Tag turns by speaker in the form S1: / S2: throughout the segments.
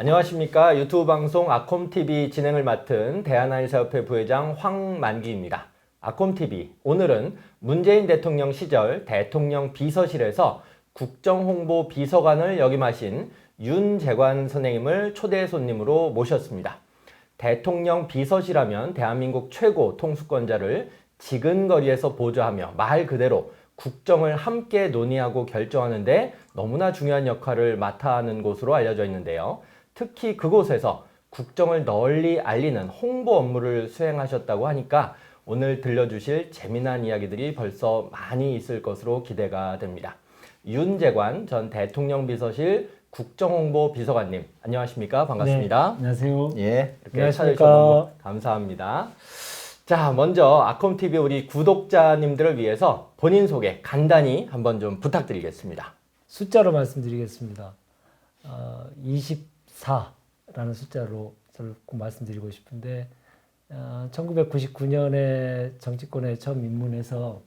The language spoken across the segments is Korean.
S1: 안녕하십니까. 유튜브 방송 아콤TV 진행을 맡은 대한한의사협회 부회장 황만기입니다. 아콤TV, 오늘은 문재인 대통령 시절 대통령 비서실에서 국정홍보 비서관을 역임하신 윤재관 선생님을 초대 손님으로 모셨습니다. 대통령 비서실하면 대한민국 최고 통수권자를 지근거리에서 보좌하며 말 그대로 국정을 함께 논의하고 결정하는 데 너무나 중요한 역할을 맡아 하는 곳으로 알려져 있는데요. 특히 그곳에서 국정을 널리 알리는 홍보 업무를 수행하셨다고 하니까 오늘 들려주실 재미난 이야기들이 벌써 많이 있을 것으로 기대가 됩니다. 윤재관 전 대통령 비서실 국정홍보 비서관님, 안녕하십니까? 반갑습니다.
S2: 네, 안녕하세요.
S1: 예, 이렇게
S2: 안녕하십니까.
S1: 찾아주셔서 감사합니다. 자, 먼저 아콤TV 우리 구독자님들을 위해서 본인 소개 간단히 한번 좀 부탁드리겠습니다.
S2: 숫자로 말씀드리겠습니다. 24라는 숫자로 저를 꼭 말씀드리고 싶은데 1999년에 정치권에 처음 입문해서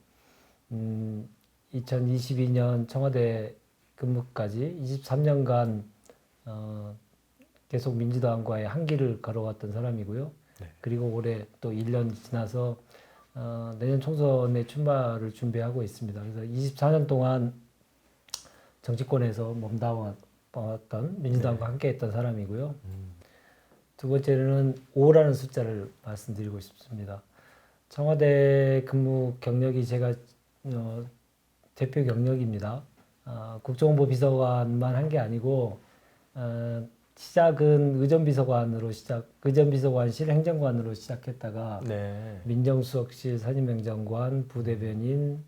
S2: 2022년 청와대 근무까지 23년간 계속 민주당과의 한 길을 걸어왔던 사람이고요.
S1: 네.
S2: 그리고 올해 또 1년 지나서 내년 총선에 출마를 준비하고 있습니다. 그래서 24년 동안 정치권에서 몸담았던 민주당과 함께했던 사람이고요. 두 번째는 5라는 숫자를 말씀드리고 싶습니다. 청와대 근무 경력이 제가 대표 경력입니다. 국정홍보 비서관만 한 게 아니고 시작은 의전비서관으로 의전비서관실 행정관으로 시작했다가
S1: 네.
S2: 민정수석실 선임행정관, 부대변인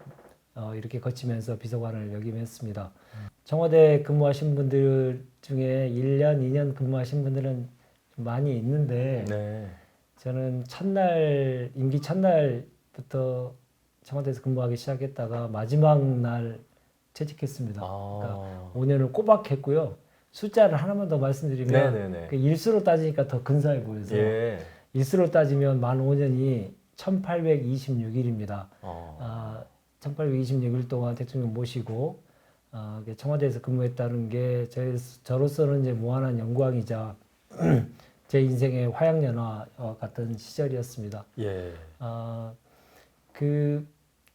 S2: 이렇게 거치면서 비서관을 역임했습니다. 청와대 근무하신 분들 중에 1년, 2년 근무하신 분들은 많이 있는데
S1: 네.
S2: 저는 임기 첫날부터 청와대에서 근무하기 시작했다가 마지막 날 퇴직했습니다. 그러니까 5년을 꼬박 했고요. 숫자를 하나만 더 말씀드리면
S1: 네네네.
S2: 그 일수로 따지니까 더 근사해 보여서
S1: 예.
S2: 일수로 따지면 만 5년이 1826일입니다. 1826일 동안 대통령 모시고 청와대에서 근무했다는 게 저로서는 이제 무한한 영광이자 제 인생의 화양연화 같은 시절이었습니다.
S1: 예.
S2: 그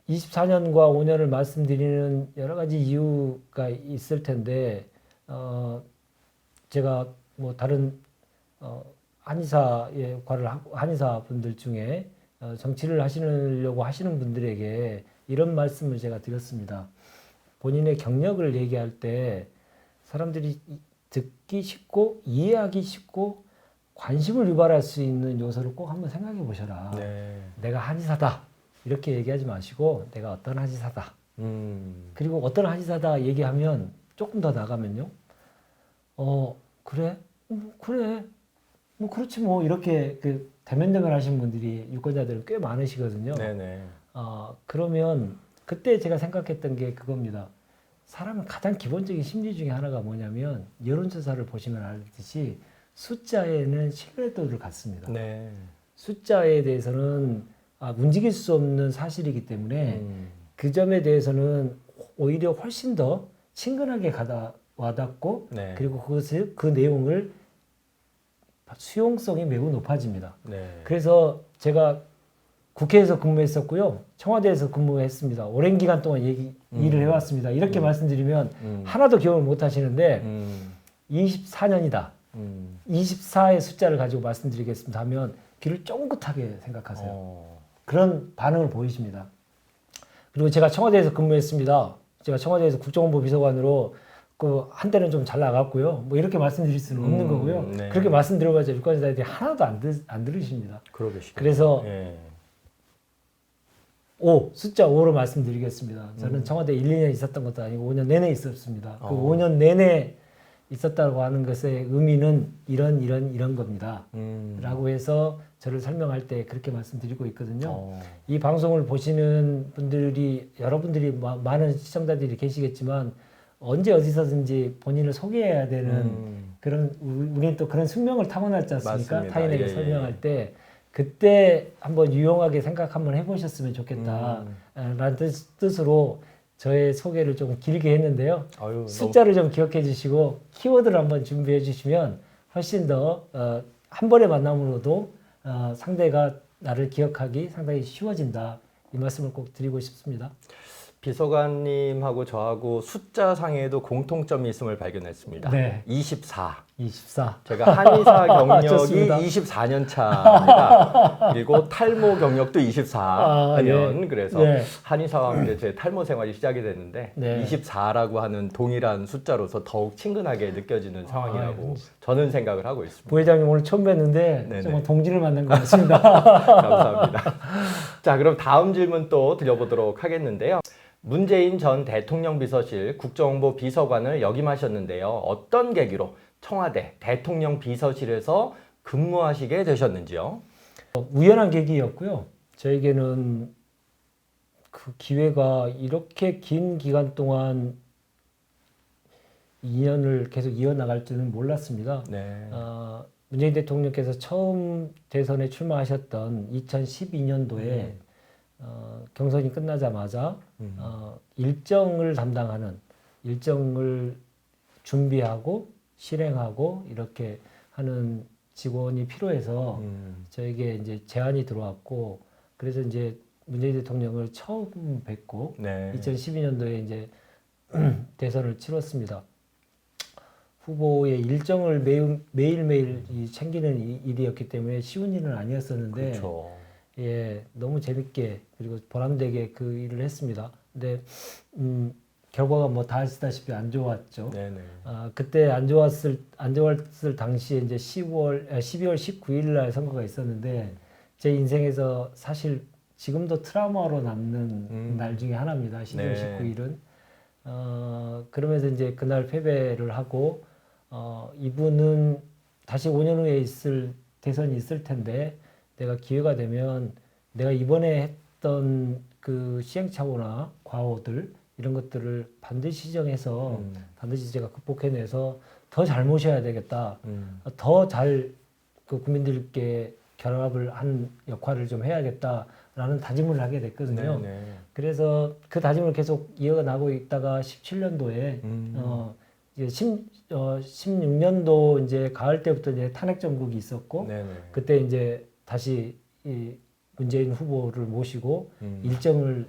S2: 24년과 5년을 말씀드리는 여러 가지 이유가 있을 텐데 제가 뭐 다른 한의사의 역할을 하고 한의사 분들 중에 정치를 하시려고 하시는 분들에게 이런 말씀을 제가 드렸습니다. 본인의 경력을 얘기할 때 사람들이 듣기 쉽고 이해하기 쉽고 관심을 유발할 수 있는 요소를 꼭 한번 생각해 보셔라.
S1: 네.
S2: 내가 한의사다 이렇게 얘기하지 마시고 내가 어떤 한의사다. 그리고 어떤 한의사다 얘기하면 조금 더 나가면요. 그래? 그래. 뭐 그렇지 뭐 이렇게 그 대면대면 하신 분들이 유권자들 꽤 많으시거든요.
S1: 네네.
S2: 그러면 그때 제가 생각했던 게 그겁니다. 사람은 가장 기본적인 심리 중에 하나가 뭐냐면 여론조사를 보시면 알듯이 숫자에는 신뢰도를 갖습니다.
S1: 네.
S2: 숫자에 대해서는 움직일 수 없는 사실이기 때문에 그 점에 대해서는 오히려 훨씬 더 친근하게 와닿고
S1: 네.
S2: 그리고 그 내용을 수용성이 매우 높아집니다.
S1: 네.
S2: 그래서 제가 국회에서 근무했었고요. 청와대에서 근무했습니다. 오랜 기간 동안 일을 해왔습니다. 이렇게 말씀드리면 하나도 기억을 못 하시는데 24년이다. 24의 숫자를 가지고 말씀드리겠습니다 하면 귀를 쫑긋하게 생각하세요. 그런 반응을 보이십니다. 그리고 제가 청와대에서 근무했습니다. 제가 청와대에서 국정홍보 비서관으로 그 한때는 좀 잘 나갔고요. 뭐 이렇게 말씀드릴 수는 없는 거고요.
S1: 네.
S2: 그렇게 말씀드려봐야 유권자들이 하나도 안 들으십니다.
S1: 그러겠죠.
S2: 그래서
S1: 예.
S2: 숫자 5로 말씀드리겠습니다. 저는 청와대 1, 2년 있었던 것도 아니고 5년 내내 있었습니다. 그 5년 내내 있었다고 하는 것의 의미는 이런 겁니다. 라고 해서 저를 설명할 때 그렇게 말씀드리고 있거든요. 이 방송을 보시는 분들이 여러분들이 많은 시청자들이 계시겠지만 언제 어디서든지 본인을 소개해야 되는 그런 우리는 또 그런 숙명을 타고났지 않습니까?
S1: 맞습니다.
S2: 타인에게
S1: 예,
S2: 설명할 때 그때 한번 유용하게 생각 한번 해보셨으면 좋겠다 라는 뜻으로 저의 소개를 좀 길게 했는데요.
S1: 아유,
S2: 숫자를 좀 기억해 주시고 키워드를 한번 준비해 주시면 훨씬 더 한 번의 만남으로도 상대가 나를 기억하기 상당히 쉬워진다. 이 말씀을 꼭 드리고 싶습니다.
S1: 비서관님하고 저하고 숫자 상에도 공통점이 있음을 발견했습니다.
S2: 네.
S1: 24.
S2: 24.
S1: 제가 한의사 경력이
S2: 좋습니다.
S1: 24년 차입니다. 그리고 탈모 경력도 24년.
S2: 예.
S1: 그래서
S2: 네.
S1: 한의사와 함께 제 탈모 생활이 시작이 됐는데
S2: 네.
S1: 24라고 하는 동일한 숫자로서 더욱 친근하게 느껴지는 상황이라고
S2: 예.
S1: 저는 생각을 하고 있습니다.
S2: 부회장님 오늘 처음 뵀는데
S1: 네네.
S2: 정말 동지를 만난 것 같습니다.
S1: 감사합니다. 자, 그럼 다음 질문 또 드려보도록 하겠는데요. 문재인 전 대통령 비서실 국정홍보 비서관을 역임하셨는데요. 어떤 계기로 청와대 대통령 비서실에서 근무하시게 되셨는지요?
S2: 우연한 계기였고요. 저에게는 그 기회가 이렇게 긴 기간 동안 인연을 계속 이어나갈 줄은 몰랐습니다.
S1: 네.
S2: 문재인 대통령께서 처음 대선에 출마하셨던 2012년도에 경선이 끝나자마자 일정을 담당하는 일정을 준비하고 실행하고 이렇게 하는 직원이 필요해서 저에게 이제 제안이 들어왔고 그래서 이제 문재인 대통령을 처음 뵙고
S1: 네.
S2: 2012년도에 이제 대선을 치렀습니다. 후보의 일정을 매일매일 챙기는 일이었기 때문에 쉬운 일은 아니었었는데
S1: 그렇죠.
S2: 예, 너무 재밌게 그리고 보람되게 그 일을 했습니다. 근데 결과가 뭐 다 아시다시피 안 좋았죠.
S1: 네네.
S2: 그때 안 좋았을 당시에 이제 12월 19일 날 선거가 있었는데 제 인생에서 사실 지금도 트라우마로 남는 날 중에 하나입니다. 12월
S1: 네.
S2: 19일은. 그러면서 이제 그날 패배를 하고 이분은 다시 5년 후에 대선이 있을 텐데 내가 기회가 되면 내가 이번에 했던 그 시행착오나 과오들 이런 것들을 반드시 시정해서 반드시 제가 극복해내서 더 잘 모셔야 되겠다. 더 잘 그 국민들께 결합을 한 역할을 좀 해야겠다라는 다짐을 하게 됐거든요.
S1: 네네.
S2: 그래서 그 다짐을 계속 이어나가고 있다가 17년도에 이제 16년도 이제 가을 때부터 이제 탄핵 정국이 있었고
S1: 네네.
S2: 그때 이제 다시 이 문재인 후보를 모시고 일정을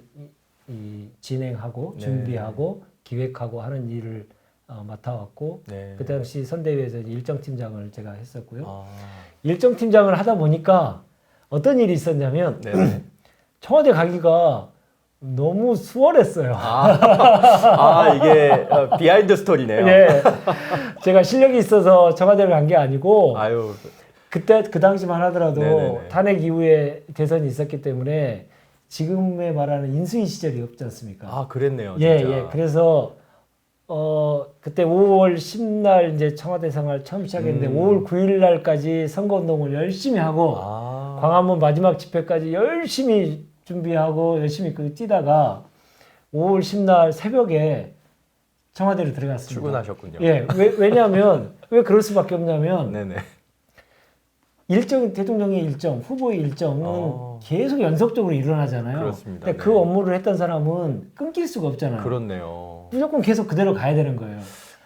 S2: 진행하고
S1: 네.
S2: 준비하고 기획하고 하는 일을 맡아왔고
S1: 네.
S2: 그때 당시 선대위에서 이제 일정팀장을 제가 했었고요.
S1: 아,
S2: 일정팀장을 하다 보니까 어떤 일이 있었냐면
S1: 네네.
S2: 청와대 가기가 너무 수월했어요.
S1: 이게 비하인드 스토리네요.
S2: 예. 제가 실력이 있어서 청와대를 간 게 아니고
S1: 아유,
S2: 그때 그 당시만 하더라도
S1: 네네네.
S2: 탄핵 이후에 대선이 있었기 때문에 지금에 말하는 인수위 시절이 없지 않습니까?
S1: 그랬네요.
S2: 예,
S1: 진짜.
S2: 예. 그래서 그때 5월 10날 이제 청와대 생활 처음 시작했는데 5월 9일 날까지 선거운동을 열심히 하고 광화문 마지막 집회까지 열심히 준비하고 열심히 뛰다가 5월 10날 새벽에 청와대를 들어갔습니다.
S1: 출근하셨군요.
S2: 예, 왜냐하면 왜 그럴 수밖에 없냐면
S1: 네네.
S2: 대통령의 일정, 후보의 일정은 계속 연속적으로 일어나잖아요.
S1: 그렇습니다.
S2: 근데
S1: 네.
S2: 그 업무를 했던 사람은 끊길 수가 없잖아요.
S1: 그렇네요.
S2: 무조건 계속 그대로 가야 되는 거예요.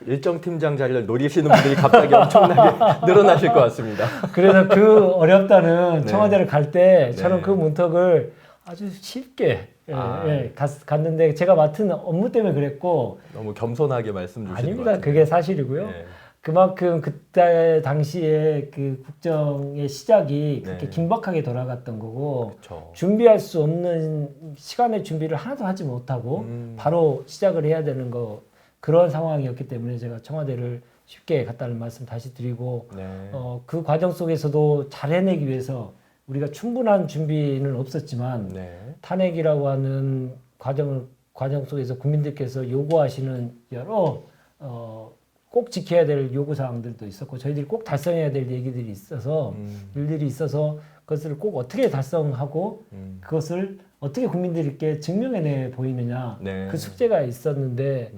S1: 일정 팀장 자리를 노리시는 분들이 갑자기 엄청나게 늘어나실 것 같습니다.
S2: 그래서 그 어렵다는
S1: 네.
S2: 청와대를 갈 때 저는
S1: 네.
S2: 그 문턱을 아주 쉽게 갔는데 제가 맡은 업무 때문에 그랬고
S1: 너무 겸손하게 말씀 주시는 것
S2: 아닙니다.
S1: 같은데.
S2: 그게 사실이고요.
S1: 네.
S2: 그만큼 그때 당시에 그 국정의 시작이 그렇게
S1: 네.
S2: 긴박하게 돌아갔던 거고
S1: 그렇죠.
S2: 준비할 수 없는 시간의 준비를 하나도 하지 못하고 바로 시작을 해야 되는 그런 상황이었기 때문에 제가 청와대를 쉽게 갔다는 말씀 다시 드리고
S1: 네.
S2: 그 과정 속에서도 잘 해내기 위해서 우리가 충분한 준비는 없었지만
S1: 네.
S2: 탄핵이라고 하는 과정 속에서 국민들께서 요구하시는 여러 꼭 지켜야 될 요구사항들도 있었고 저희들이 꼭 달성해야 될 얘기들이 있어서 일들이 있어서 그것을 꼭 어떻게 달성하고 그것을 어떻게 국민들께 증명해내 보이느냐
S1: 네.
S2: 그 숙제가 있었는데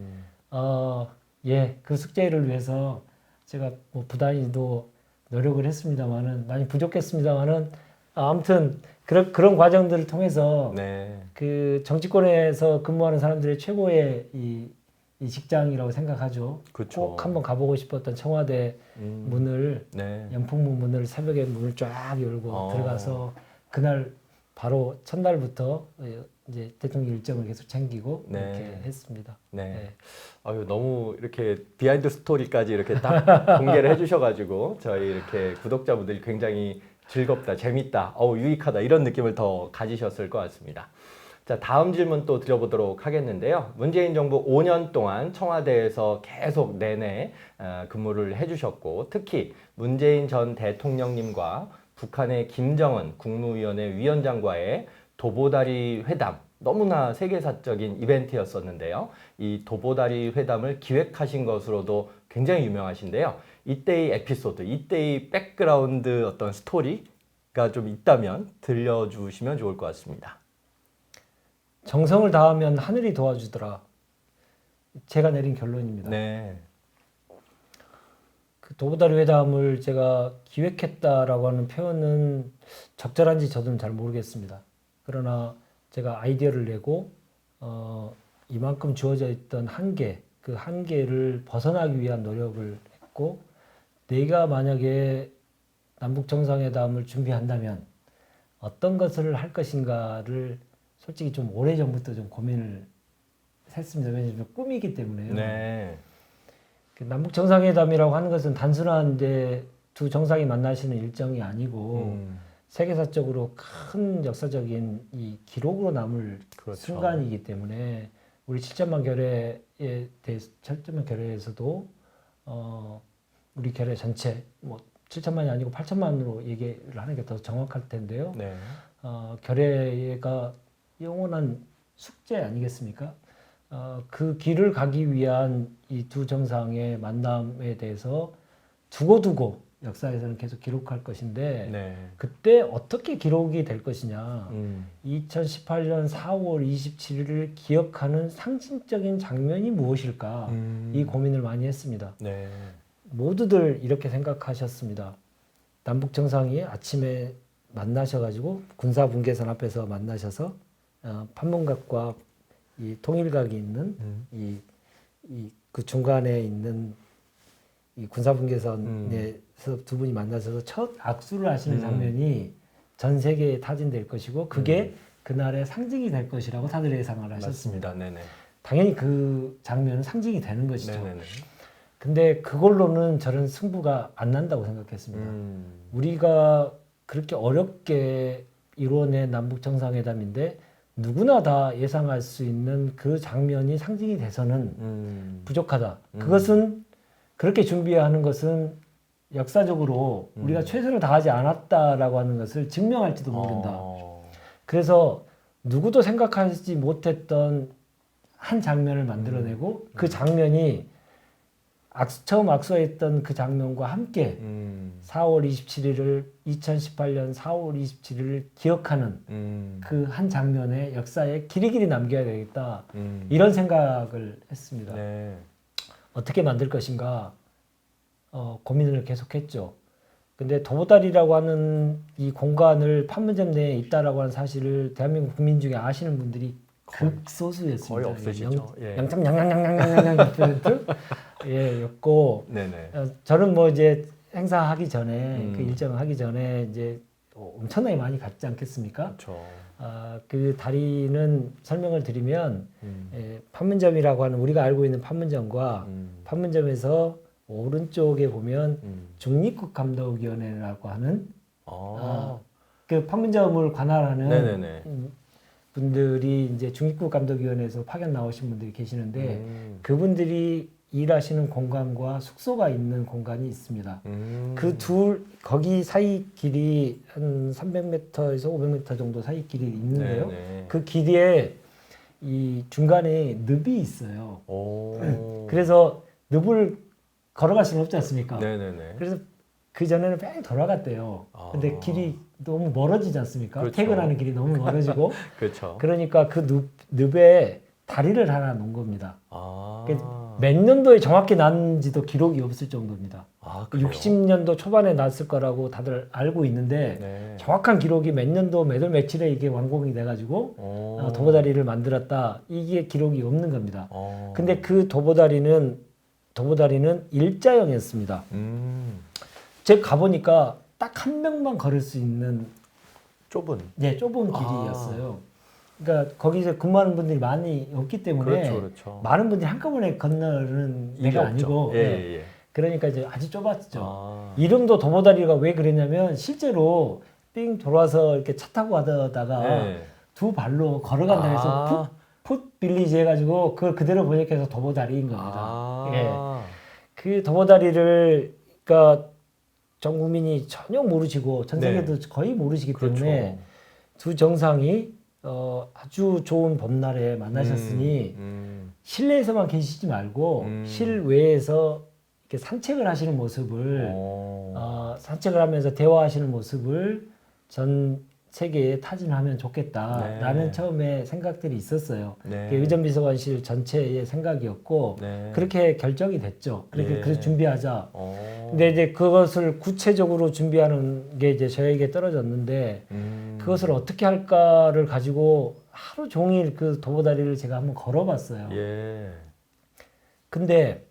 S2: 그 숙제를 위해서 제가 뭐 부단히도 노력을 했습니다만은 많이 부족했습니다만은 아무튼 그런 과정들을 통해서
S1: 네.
S2: 그 정치권에서 근무하는 사람들의 최고의 이 이 직장이라고 생각하죠.
S1: 그쵸.
S2: 꼭 한번 가보고 싶었던 청와대 문을
S1: 네.
S2: 연풍문 문을 새벽에 문을 쫙 열고 들어가서 그날 바로 첫날부터 이제 대통령 일정을 계속 챙기고
S1: 네.
S2: 이렇게 했습니다.
S1: 네.
S2: 네.
S1: 아유, 너무 이렇게 비하인드 스토리까지 이렇게 딱 공개를 해주셔가지고 저희 이렇게 구독자분들이 굉장히 즐겁다, 재밌다, 유익하다 이런 느낌을 더 가지셨을 것 같습니다. 자, 다음 질문 또 드려보도록 하겠는데요. 문재인 정부 5년 동안 청와대에서 계속 내내 근무를 해주셨고 특히 문재인 전 대통령님과 북한의 김정은 국무위원회 위원장과의 도보다리 회담 너무나 세계사적인 이벤트였었는데요. 이 도보다리 회담을 기획하신 것으로도 굉장히 유명하신데요. 이때의 에피소드, 이때의 백그라운드 어떤 스토리가 좀 있다면 들려주시면 좋을 것 같습니다.
S2: 정성을 다하면 하늘이 도와주더라. 제가 내린 결론입니다.
S1: 네.
S2: 그 도보다리 회담을 제가 기획했다라고 하는 표현은 적절한지 저도 잘 모르겠습니다. 그러나 제가 아이디어를 내고 이만큼 주어져 있던 한계, 그 한계를 벗어나기 위한 노력을 했고 내가 만약에 남북 정상회담을 준비한다면 어떤 것을 할 것인가를 솔직히 좀 오래전부터 좀 고민을 했습니다. 왜냐하면 꿈이기 때문에요.
S1: 네.
S2: 그 남북 정상회담이라고 하는 것은 단순한 이제 두 정상이 만나시는 일정이 아니고 세계사적으로 큰 역사적인 이 기록으로 남을
S1: 그렇죠.
S2: 순간이기 때문에 우리 7천만 결례에 대해서 7천만 결례에서도 우리 결례 전체 뭐 7천만이 아니고 8천만으로 얘기를 하는 게 더 정확할 텐데요.
S1: 네.
S2: 결례가 영원한 숙제 아니겠습니까? 그 길을 가기 위한 이 두 정상의 만남에 대해서 두고두고 역사에서는 계속 기록할 것인데
S1: 네.
S2: 그때 어떻게 기록이 될 것이냐 2018년 4월 27일을 기억하는 상징적인 장면이 무엇일까 이 고민을 많이 했습니다.
S1: 네.
S2: 모두들 이렇게 생각하셨습니다. 남북 정상이 아침에 만나셔가지고 군사분계선 앞에서 만나셔서 판문각과 이 통일각이 있는 그 중간에 있는 이 군사분계선에서 두 분이 만나셔서 첫 악수를 하시는 장면이 전 세계에 타진될 것이고 그게 그날의 상징이 될 것이라고 다들 예상을 하셨습니다.
S1: 맞습니다. 네네.
S2: 당연히 그 장면은 상징이 되는 것이죠.
S1: 네네네.
S2: 근데 그걸로는 저는 승부가 안 난다고 생각했습니다. 우리가 그렇게 어렵게 이루어낸 남북 정상회담인데 누구나 다 예상할 수 있는 그 장면이 상징이 돼서는 부족하다. 그것은 그렇게 준비하는 것은 역사적으로 우리가 최선을 다하지 않았다라고 하는 것을 증명할지도 모른다. 그래서 누구도 생각하지 못했던 한 장면을 만들어내고 그 장면이 처음 악수했던 그 장면과 함께 4월 27일을 2018년 4월 27일을 기억하는 그 한 장면의 역사에 길이길이 남겨야 되겠다. 이런 생각을 했습니다.
S1: 네.
S2: 어떻게 만들 것인가 고민을 계속했죠. 근데 도보다리라고 하는 이 공간을 판문점 내에 있다라고 하는 사실을 대한민국 국민 중에 아시는 분들이 극소수였습니다.
S1: 거의 없으시죠. 예.
S2: 0.000000% 예, 였고
S1: 네네.
S2: 저는 뭐 이제 행사하기 전에 그 일정을 하기 전에 이제 엄청나게 많이 갔지 않겠습니까?
S1: 그렇죠.
S2: 그 다리는 설명을 드리면 판문점이라고 하는 우리가 알고 있는 판문점과 판문점에서 오른쪽에 보면 중립국감독위원회라고 하는 그 판문점을 관할하는
S1: 네네네.
S2: 분들이 이제 중립국감독위원회에서 파견 나오신 분들이 계시는데 그분들이 일하시는 공간과 숙소가 있는 공간이 있습니다. 거기 사이 길이 한 300m에서 500m 정도 사이 길이 있는데요.
S1: 네네.
S2: 그 길에 이 중간에 늪이 있어요. 그래서 늪을 걸어갈 수는 없지 않습니까?
S1: 네네네.
S2: 그래서 그 전에는 뺑 돌아갔대요. 근데 길이 너무 멀어지지 않습니까?
S1: 그렇죠.
S2: 퇴근하는 길이 너무 멀어지고.
S1: 그렇죠.
S2: 그러니까 그 늪에 다리를 하나 놓은 겁니다. 몇 년도에 정확히 났는지도 기록이 없을 정도입니다.
S1: 아, 그래요?
S2: 60년도 초반에 났을 거라고 다들 알고 있는데
S1: 네.
S2: 정확한 기록이 몇 년도 몇 월 며칠에 이게 완공이 돼가지고 도보다리를 만들었다, 이게 기록이 없는 겁니다. 근데 그 도보다리는 일자형이었습니다. 제가 가보니까 딱 한 명만 걸을 수 있는
S1: 좁은.
S2: 좁은 길이었어요. 그러니까 거기서 근무하는 분들이 많이 없기 때문에
S1: 그렇죠, 그렇죠.
S2: 많은 분들이 한꺼번에 건너는
S1: 일이
S2: 데가
S1: 없죠.
S2: 아니고
S1: 예.
S2: 그러니까 이제 아주 좁았죠.
S1: 아.
S2: 이름도 도보다리가 왜 그랬냐면 실제로 삥 돌아서 이렇게 차 타고 가다가
S1: 네.
S2: 두 발로 걸어간다 해서 풋 빌리지 해가지고 그걸 그대로 번역해서 도보다리인 겁니다. 예. 그 도보다리를 그러니까 전 국민이 전혀 모르시고 전 세계도 거의 모르시기 때문에 두 정상이 아주 좋은 봄날에 만나셨으니 실내에서만 계시지 말고 실외에서 이렇게 산책을 하시는 모습을 산책을 하면서 대화하시는 모습을 전 세계에 타진하면 좋겠다라는 처음에 생각들이 있었어요. 그게 의전비서관실 전체의 생각이었고 그렇게 결정이 됐죠. 그래서 준비하자. 근데 이제 그것을 구체적으로 준비하는 게 이제 저에게 떨어졌는데 그것을 어떻게 할까를 가지고 하루 종일 그 도보다리를 제가 한번 걸어봤어요. 근데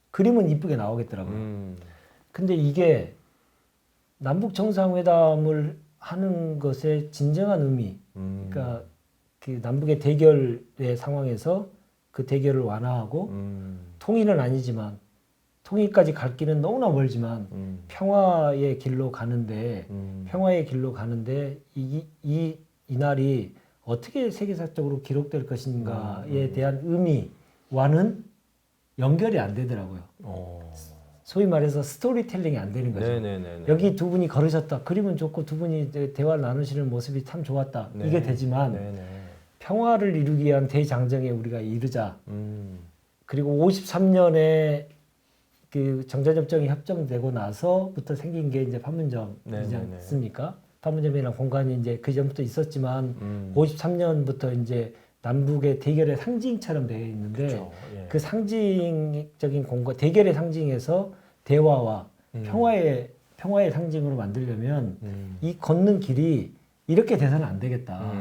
S2: 그림은 이쁘게 나오겠더라고요. 근데 이게 남북 정상회담을 하는 것의 진정한 의미, 그러니까 그 남북의 대결의 상황에서 그 대결을 완화하고 통일은 아니지만 통일까지 갈 길은 너무나 멀지만 평화의 길로 가는데 이 날이 어떻게 세계사적으로 기록될 것인가에 대한 의미와는 연결이 안 되더라고요. 소위 말해서 스토리텔링이 안 되는 거죠. 여기 두 분이 걸으셨다. 그림은 좋고 두 분이 대화를 나누시는 모습이 참 좋았다. 이게 되지만 평화를 이루기 위한 대장정에 우리가 이르자. 그리고 53년에 그 정전협정이 협정되고 나서부터 생긴 게 이제 판문점이지 않습니까? 판문점이라는 공간이 이제 그 전부터 있었지만 53년부터 이제 남북의 대결의 상징처럼 되어 있는데 그 상징적인 공간, 대결의 상징에서 대화와 평화의 상징으로 만들려면 이 걷는 길이 이렇게 돼서는 안 되겠다.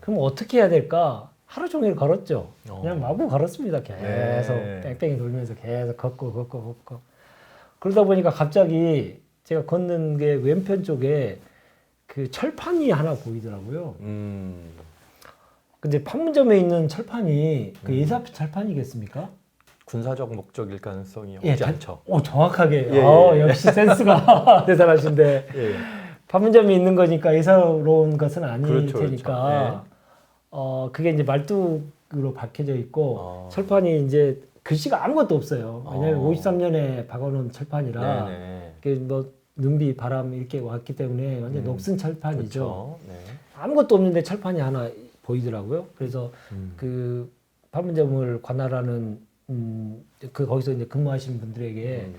S2: 그럼 어떻게 해야 될까? 하루 종일 걸었죠. 그냥 마구 걸었습니다. 계속 뺑뺑이 돌면서 계속 걷고. 그러다 보니까 갑자기 제가 걷는 게 왼편 쪽에 그 철판이 하나 보이더라고요. 근데 판문점에 있는 철판이 그 예사표 철판이겠습니까?
S1: 군사적 목적일 가능성이 없지 않죠.
S2: 정확하게. 역시 센스가 대단하신데. 판문점이 있는 거니까 예사로운 것은 아닐 테니까. 그게 이제 말뚝으로 박혀져 있고 철판이 이제 글씨가 아무것도 없어요. 왜냐하면 53년에 박아놓은 철판이라 뭐 눈비, 바람 이렇게 왔기 때문에 완전 녹슨 철판이죠. 아무것도 없는데 철판이 하나 보이더라고요. 그래서 그 판문점을 관할하는 그 거기서 이제 근무하시는 분들에게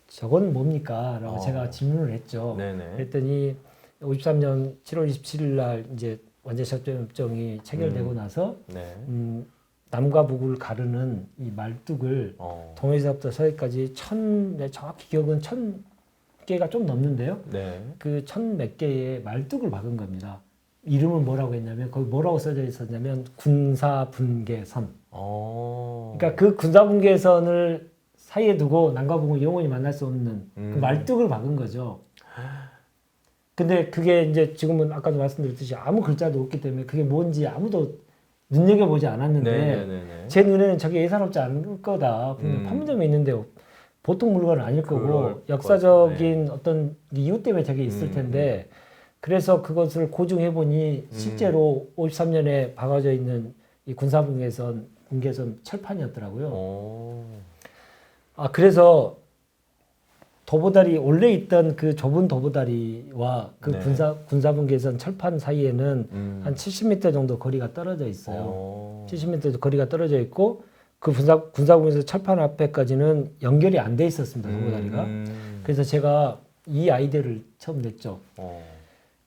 S2: 저건 뭡니까? 라고 제가 질문을 했죠. 그랬더니 53년 7월 27일 날 이제 완전협정이 체결되고 나서 남과 북을 가르는 이 말뚝을 동해에서부터 서해까지 정확히 기억은 1000개가 좀 넘는데요. 그 1000몇 개의 말뚝을 박은 겁니다. 이름을 뭐라고 했냐면 거기 뭐라고 써져 있었냐면 군사분계선. 그러니까 그 군사분계선을 사이에 두고 남과 북을 영원히 만날 수 없는 그 말뚝을 박은 거죠. 근데 그게 이제 지금은 아까도 말씀드렸듯이 아무 글자도 없기 때문에 그게 뭔지 아무도 눈여겨보지 않았는데 제 눈에는 저게 예사롭지 않을 거다. 판문점에 있는데 보통 물건은 아닐 거고 역사적인 어떤 이유 때문에 저게 있을 텐데 그래서 그것을 고증해보니 실제로 53년에 박아져 있는 이 군사분계선 철판이었더라고요. 그래서 도보다리 원래 있던 그 좁은 도보다리와 그 군사분계선 철판 사이에는 한 70m 정도 거리가 떨어져 있어요. 70m 거리가 떨어져 있고 그 군사분계선 철판 앞에까지는 연결이 안 돼 있었습니다. 도보다리가. 그래서 제가 이 아이디어를 처음 냈죠.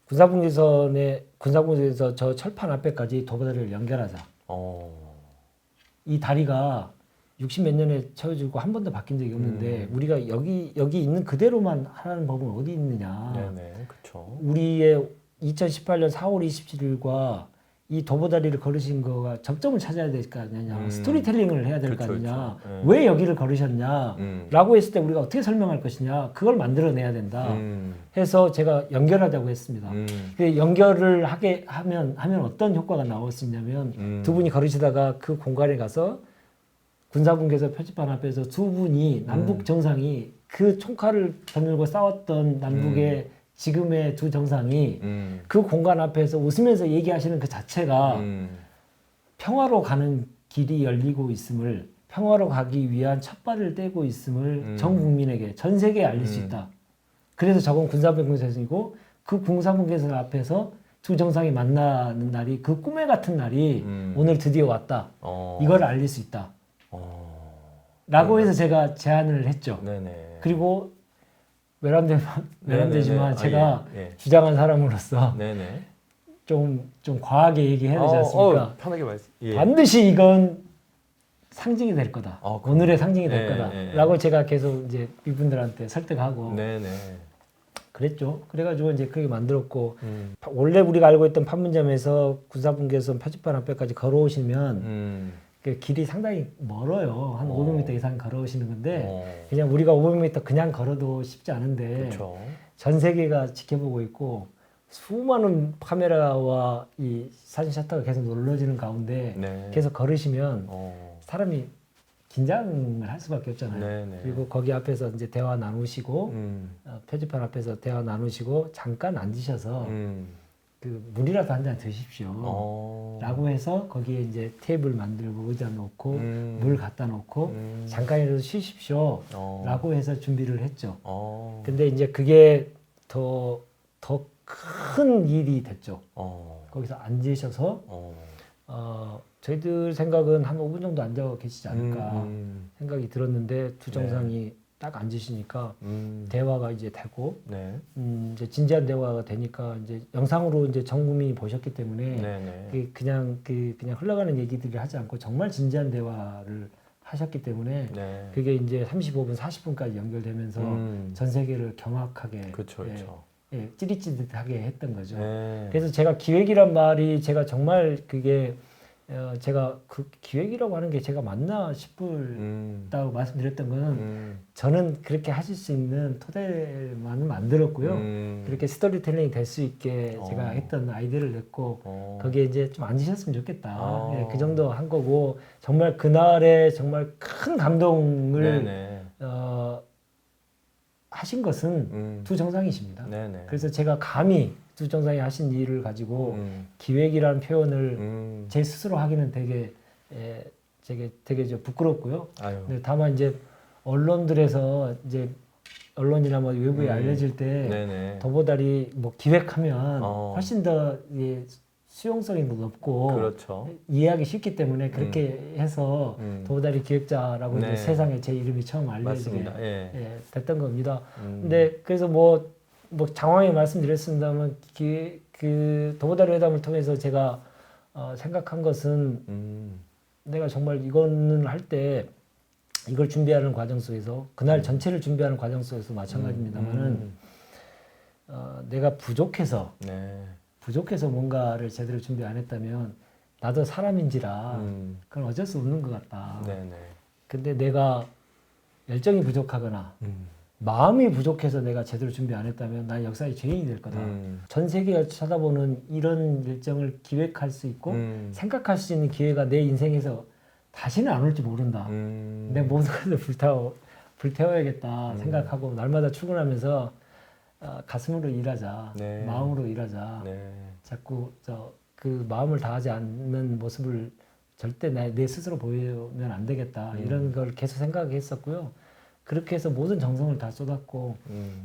S2: 군사분계선에서 저 철판 앞에까지 도보다리를 연결하자. 이 다리가 60몇 년에 채워지고 한 번도 바뀐 적이 없는데 우리가 여기 있는 그대로만 하라는 법은 어디 있느냐.
S1: 네네, 그렇죠.
S2: 우리의 2018년 4월 27일과 이 도보다리를 걸으신 거가 접점을 찾아야 될 거 아니냐. 스토리텔링을 해야 될 거
S1: 그렇죠,
S2: 아니냐.
S1: 그렇죠.
S2: 왜 여기를 걸으셨냐라고 했을 때 우리가 어떻게 설명할 것이냐. 그걸 만들어내야 된다. 해서 제가 연결하자고 했습니다. 근데 연결을 하면 어떤 효과가 나올 수 있냐면 두 분이 걸으시다가 그 공간에 가서 군사분계서 표지판 앞에서 두 분이 남북 정상이 그 총칼을 겨누고 싸웠던 남북의 지금의 두 정상이 그 공간 앞에서 웃으면서 얘기하시는 그 자체가 평화로 가는 길이 열리고 있음을, 평화로 가기 위한 첫발을 떼고 있음을 전 국민에게, 전 세계에 알릴 수 있다. 그래서 저건 군사분계선이고 그 군사분계선 앞에서 두 정상이 만나는 날이, 그 꿈에 같은 날이 오늘 드디어 왔다. 이걸 알릴 수 있다. 라고 해서 제가 제안을 했죠.
S1: 네네.
S2: 그리고 외람되지만 제가
S1: 예.
S2: 주장한 사람으로서
S1: 네네.
S2: 좀 과하게 얘기해야 되지 않습니까?
S1: 편하게 말씀. 예.
S2: 반드시 이건 상징이 될 거다. 오늘의 상징이 될
S1: 네,
S2: 거다.
S1: 네.
S2: 라고 제가 계속 이제 이분들한테 설득하고
S1: 네네.
S2: 그랬죠. 그래가지고 이제 그렇게 만들었고 원래 우리가 알고 있던 판문점에서 군사분계선 표지판 앞에까지 걸어오시면 그 길이 상당히 멀어요. 한 500m 이상 걸어오시는 건데 그냥 우리가 500m 그냥 걸어도 쉽지 않은데
S1: 그렇죠.
S2: 전 세계가 지켜보고 있고 수많은 카메라와 이 사진 셔터가 계속 눌러지는 가운데
S1: 네.
S2: 계속 걸으시면 사람이 긴장을 할 수밖에 없잖아요.
S1: 네네.
S2: 그리고 거기 앞에서 이제 대화 나누시고 표지판 앞에서 대화 나누시고 잠깐 앉으셔서 그 물이라도 한 잔 드십시오. 라고 해서 거기에 이제 테이블 만들고 의자 놓고 물 갖다 놓고 잠깐이라도 쉬십시오. 라고 해서 준비를 했죠. 근데 이제 그게 더 큰 일이 됐죠. 거기서 앉으셔서 저희들 생각은 한 5분 정도 앉아 계시지 않을까 생각이 들었는데 두 정상이 딱 앉으시니까 대화가 이제 되고
S1: 네.
S2: 이제 진지한 대화가 되니까 이제 영상으로 이제 전 국민이 보셨기 때문에
S1: 네네.
S2: 그냥 흘러가는 얘기들을 하지 않고 정말 진지한 대화를 하셨기 때문에
S1: 네.
S2: 그게 이제 35분, 40분까지 연결되면서 전 세계를 경악하게
S1: 그렇죠, 그렇죠.
S2: 찌릿찌릿하게 했던 거죠.
S1: 네.
S2: 그래서 제가 기획이란 말이 제가 정말 그게 제가 그 기획이라고 하는 게 제가 맞나 싶다고 말씀드렸던 거는 저는 그렇게 하실 수 있는 토대만을 만들었고요. 그렇게 스토리텔링이 될 수 있게 제가 했던 아이디어를 냈고 거기에 이제 좀 앉으셨으면 좋겠다. 그 정도 한 거고 정말 그날에 정말 큰 감동을 하신 것은 두 정상이십니다.
S1: 네네.
S2: 그래서 제가 감히 두 정상이 하신 일을 가지고 기획이라는 표현을 제 스스로 하기는 되게 좀 부끄럽고요. 근데 다만 이제 언론들에서 이제 언론이나 뭐 외부에 알려질 때 도보다리 뭐 기획하면 훨씬 더 수용성이 높고
S1: 그렇죠.
S2: 이해하기 쉽기 때문에 그렇게 해서 도보다리 기획자라고 이제 세상에 제 이름이 처음 알려지게 됐던 겁니다. 근데 그래서 뭐 장황하게 말씀드렸습니다만 그 도보다리 회담을 통해서 제가 생각한 것은 내가 정말 이거는 할 때 이걸 준비하는 과정 속에서 그날 전체를 준비하는 과정 속에서 마찬가지입니다만은 내가 부족해서 뭔가를 제대로 준비 안 했다면 나도 사람인지라 그건 어쩔 수 없는 것 같다. 근데 내가 열정이 부족하거나 마음이 부족해서 내가 제대로 준비 안 했다면 난 역사의 죄인이 될 거다. 전 세계가 쳐다보는 이런 일정을 기획할 수 있고 생각할 수 있는 기회가 내 인생에서 다시는 안 올지 모른다. 내 모든 것을 불태워야겠다 생각하고 날마다 출근하면서 가슴으로 일하자, 마음으로 일하자. 자꾸 그 마음을 다하지 않는 모습을 절대 내 스스로 보이면 안 되겠다. 이런 걸 계속 생각했었고요. 그렇게 해서 모든 정성을 다 쏟았고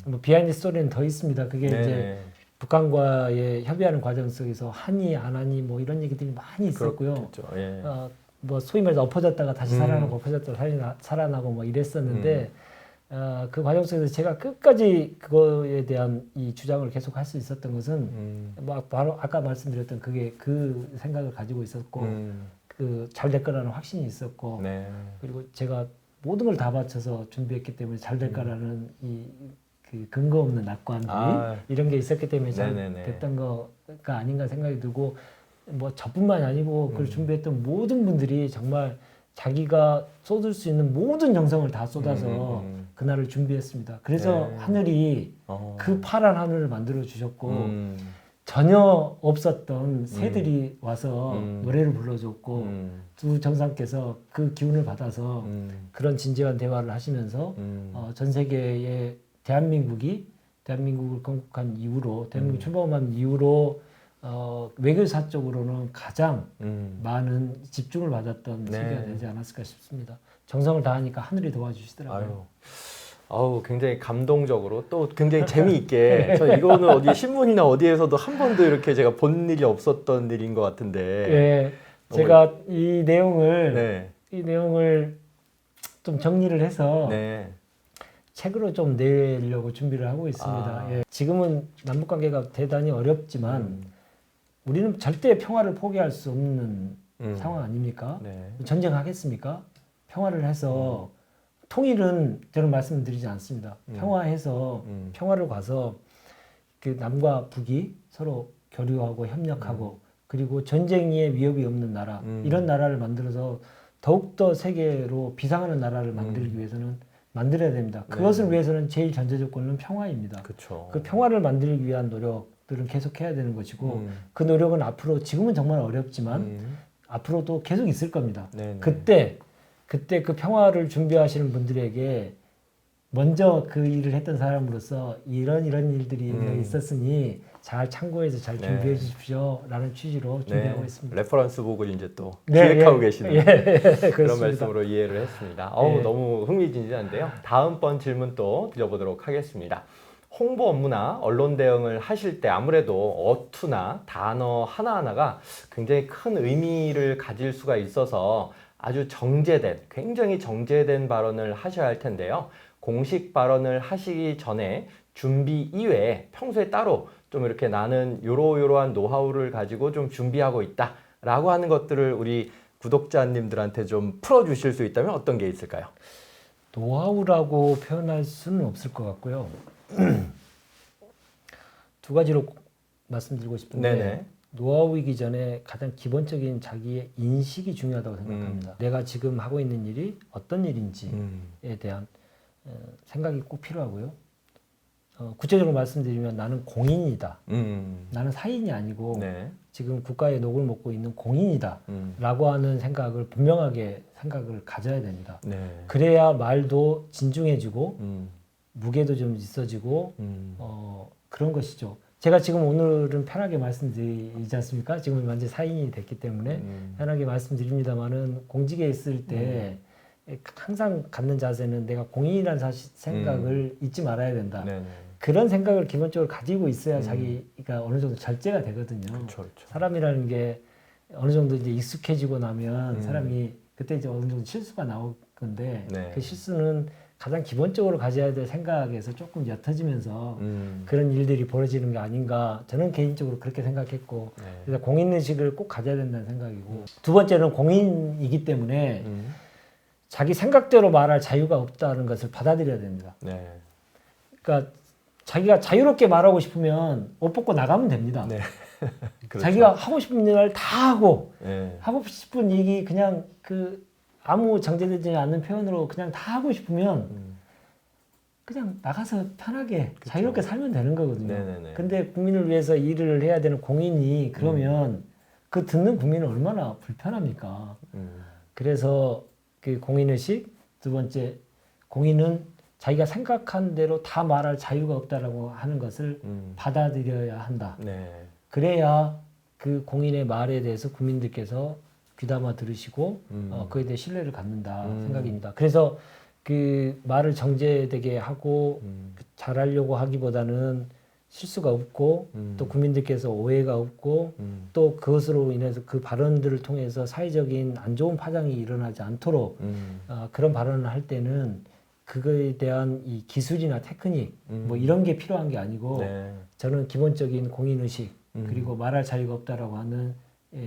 S2: 뭐 비하인드 스토리는 더 있습니다. 그게 이제 북한과의 협의하는 과정 속에서 하니 안 하니 뭐 이런 얘기들이 많이 있었고요. 뭐 소위 말해서 엎어졌다가 다시 살아나고 엎어졌다가 살아나고 뭐 이랬었는데 그 과정 속에서 제가 끝까지 그거에 대한 이 주장을 계속 할 수 있었던 것은 막 바로 아까 말씀드렸던 그게 그 생각을 가지고 있었고 그 잘 될 거라는 확신이 있었고
S1: 네.
S2: 그리고 제가 모든 걸 다 바쳐서 준비했기 때문에 잘 될 거라는 이 그 근거 없는 낙관들이 이런 게 있었기 때문에 잘
S1: 네네네.
S2: 됐던 거가 아닌가 생각이 들고 뭐 저뿐만이 아니고 그걸 준비했던 모든 분들이 정말 자기가 쏟을 수 있는 모든 정성을 다 쏟아서 그날을 준비했습니다. 그래서
S1: 네.
S2: 하늘이 그 파란 하늘을 만들어 주셨고 전혀 없었던 새들이 와서 노래를 불러줬고 두 정상께서 그 기운을 받아서 그런 진지한 대화를 하시면서 전 세계의 대한민국을 건국한 이후로 대한민국 출범한 이후로 외교사 쪽으로는 가장 많은 집중을 받았던
S1: 네.
S2: 시기가 되지 않았을까 싶습니다. 정성을 다하니까 하늘이 도와주시더라고요.
S1: 아우 굉장히 감동적으로 또 굉장히 재미있게 저 이거는 어디 신문이나 어디에서도 한 번도 이렇게 제가 본 일이 없었던 일인 것 같은데
S2: 예, 제가 이 내용을
S1: 네.
S2: 이 내용을 좀 정리를 해서
S1: 네.
S2: 책으로 좀 내려고 준비를 하고 있습니다. 예, 지금은 남북 관계가 대단히 어렵지만 우리는 절대 평화를 포기할 수 없는 상황 아닙니까?
S1: 네.
S2: 전쟁하겠습니까? 평화를 해서 통일은 저는 말씀드리지 않습니다. 평화해서 평화를 가서 그 남과 북이 서로 교류하고 협력하고 그리고 전쟁의 위협이 없는 나라 이런 나라를 만들어서 더욱더 세계로 비상하는 나라를 만들기 위해서는 만들어야 됩니다. 그것을 위해서는 제일 전제 조건은 평화입니다.
S1: 그렇죠.
S2: 그 평화를 만들기 위한 노력들은 계속해야 되는 것이고 그 노력은 앞으로 지금은 정말 어렵지만 앞으로도 계속 있을 겁니다.
S1: 네네.
S2: 그때 그 평화를 준비하시는 분들에게 먼저 그 일을 했던 사람으로서 이런 일들이 있었으니 잘 참고해서 잘
S1: 네.
S2: 준비해 주십시오라는 취지로 준비하고 있습니다.
S1: 레퍼런스 북을 이제 또
S2: 네,
S1: 기획하고
S2: 예.
S1: 계시는
S2: 예,
S1: 그런
S2: 그렇습니다.
S1: 말씀으로 이해를 했습니다.
S2: 예.
S1: 너무 흥미진진한데요. 다음번 질문 또 드려보도록 하겠습니다. 홍보 업무나 언론 대응을 하실 때 아무래도 어투나 단어 하나하나가 굉장히 큰 의미를 가질 수가 있어서 아주 굉장히 정제된 발언을 하셔야 할 텐데요. 공식 발언을 하시기 전에 준비 이외에 평소에 따로 좀 이렇게 나는 요러요러한 노하우를 가지고 좀 준비하고 있다라고 하는 것들을 우리 구독자님들한테 좀 풀어주실 수 있다면 어떤 게 있을까요?
S2: 노하우라고 표현할 수는 없을 것 같고요. 두 가지로 말씀드리고 싶은데
S1: 네네.
S2: 노하우이기 전에 가장 기본적인 자기의 인식이 중요하다고 생각합니다. 내가 지금 하고 있는 일이 어떤 일인지에 대한 생각이 꼭 필요하고요. 구체적으로 말씀드리면 나는 공인이다. 나는 사인이 아니고
S1: 네.
S2: 지금 국가의 녹을 먹고 있는 공인이다. 라고 하는 생각을 분명하게 생각을 가져야 됩니다.
S1: 네.
S2: 그래야 말도 진중해지고 무게도 좀 있어지고 그런 것이죠. 제가 지금 오늘은 편하게 말씀드리지 않습니까? 지금 완전 사인이 됐기 때문에 편하게 말씀드립니다만은 공직에 있을 때 항상 갖는 자세는 내가 공인이라는 생각을 잊지 말아야 된다.
S1: 네네.
S2: 그런 생각을 기본적으로 가지고 있어야 자기가 어느 정도 절제가 되거든요.
S1: 그렇죠.
S2: 사람이라는 게 어느 정도 이제 익숙해지고 나면 사람이 그때 이제 어느 정도 실수가 나올 건데
S1: 네.
S2: 그 실수는 가장 기본적으로 가져야 될 생각에서 조금 옅어지면서 그런 일들이 벌어지는 게 아닌가 저는 개인적으로 그렇게 생각했고
S1: 네.
S2: 그래서 공인의식을 꼭 가져야 된다는 생각이고 두 번째는 공인이기 때문에 자기 생각대로 말할 자유가 없다는 것을 받아들여야 됩니다.
S1: 네.
S2: 그러니까 자기가 자유롭게 말하고 싶으면 옷 벗고 나가면 됩니다.
S1: 네. 그렇죠.
S2: 자기가 하고 싶은 일 다 하고
S1: 네.
S2: 하고 싶은 얘기 그냥 그 아무 정제되지 않는 표현으로 그냥 다 하고 싶으면 그냥 나가서 편하게 자유롭게 살면 되는 거거든요.
S1: 네네네.
S2: 근데 국민을 위해서 일을 해야 되는 공인이 그러면 그 듣는 국민은 얼마나 불편합니까? 그래서 그 공인의식 두 번째 공인은 자기가 생각한 대로 다 말할 자유가 없다라고 하는 것을 받아들여야 한다.
S1: 네.
S2: 그래야 그 공인의 말에 대해서 국민들께서 귀담아 들으시고 그에 대해 신뢰를 갖는다 생각입니다. 그래서 그 말을 정제되게 하고 잘하려고 하기보다는 실수가 없고 또 국민들께서 오해가 없고 또 그것으로 인해서 그 발언들을 통해서 사회적인 안 좋은 파장이 일어나지 않도록 그런 발언을 할 때는 그거에 대한 이 기술이나 테크닉 뭐 이런 게 필요한 게 아니고
S1: 네.
S2: 저는 기본적인 공인의식 그리고 말할 자유가 없다라고 하는